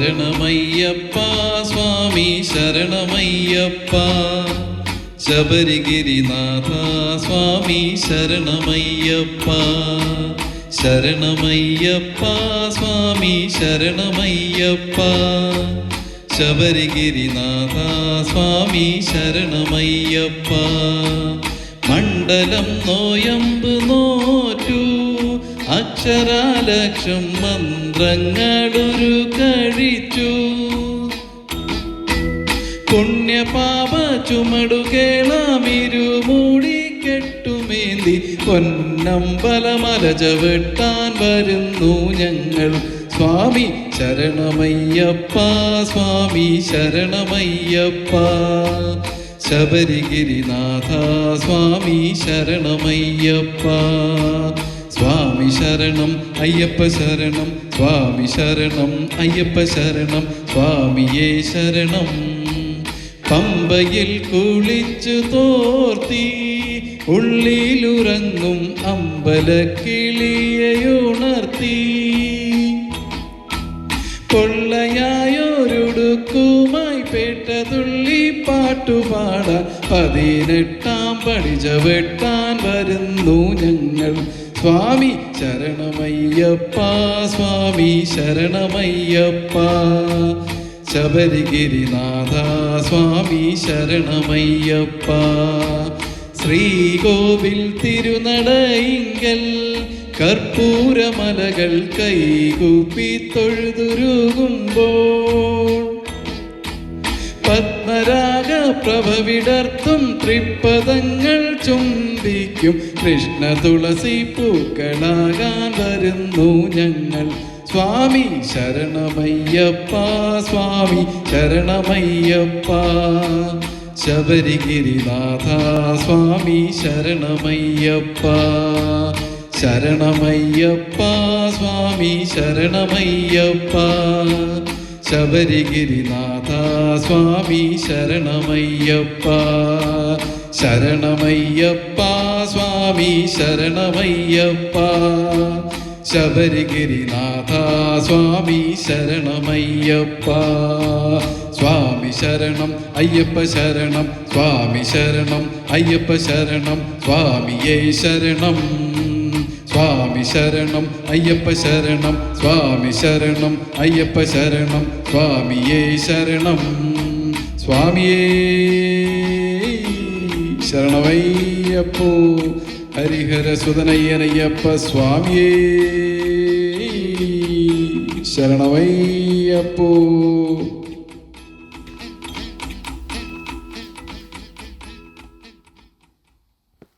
ശരണമയ്യപ്പ സ്വാമി ശരണമയ്യപ്പ ശബരിഗിരിനാഥ സ്വാമി ശരണമയ്യപ്പ ശരണമയ്യപ്പ സ്വാമി ശരണമയ്യപ്പ ശബരിഗിരിനാഥ സ്വാമി ശരണമയ്യപ്പ മണ്ഡലം നോയമ്പ് നോറ്റു അക്ഷരാലക്ഷം മന്ത്രങ്ങളൊരു കഴിച്ചു പുണ്യപാപ ചുമടുകേളാമിരുമൂടി കെട്ടുമേന്തി പൊന്നമ്പലമല ചവിട്ടാൻ വരുന്നു ഞങ്ങൾ സ്വാമി ശരണമയ്യപ്പ സ്വാമി ശരണമയ്യപ്പ ശബരിഗിരിനാഥ സ്വാമി ശരണമയ്യപ്പ സ്വാമി ശരണം അയ്യപ്പ ശരണം സ്വാമി ശരണം അയ്യപ്പ ശരണം സ്വാമിയേ ശരണം പമ്പയിൽ കുളിച്ചു തോർത്തി ഉള്ളിലുറങ്ങും അമ്പലക്കിളിയുണർത്തി പൊള്ളയായൊരുടുക്കുമായി പേട്ടതുള്ളി പാട്ടുപാടാൻ 18-ാം പടി ചവിട്ടാൻ വരുന്നു ഞങ്ങൾ സ്വാമി ശരണമയ്യപ്പ സ്വാമി ശരണമയ്യപ്പ ശബരിഗിരിനാഥ സ്വാമി ശരണമയ്യപ്പ ശ്രീകോവിൽ തിരുനടയിങ്കൽ കർപ്പൂരമലകൾ കൈകൂപ്പി തൊഴുതുരുകുമ്പോൾ പത്മരാഗ പ്രഭവിടർത്തും തൃപ്പദങ്ങൾ ചുംബിക്കും കൃഷ്ണ തുളസി പൂക്കളാകാൻ വരുന്നു ഞങ്ങൾ സ്വാമി ശരണമയ്യപ്പ സ്വാമി ശരണമയ്യപ്പ ശബരിഗിരിനാഥ സ്വാമി ശരണമയ്യപ്പ ശരണമയ്യപ്പ സ്വാമി ശരണമയ്യപ്പ ശബരിഗിരിനാഥ സ്വാമി ശരണമയ്യപ്പ ശരണമയ്യപ്പ സ്വാമി ശരണമയ്യപ്പ ശബരിഗിരിനാഥ സ്വാമി ശരണമയ്യപ്പ സ്വാമി ശരണം അയ്യപ്പ ശരണം സ്വാമി ശരണം അയ്യപ്പ ശരണം സ്വാമിയേ ശരണം സ്വാമി ശരണം അയ്യപ്പ ശരണം സ്വാമി ശരണം അയ്യപ്പ ശരണം സ്വാമിയേ ശരണം സ്വാമിയേ ശരണമയ്യപ്പോ ഹരിഹരസുതനയ്യനയ്യപ്പ സ്വാമിയേ ശരണമയ്യപ്പോ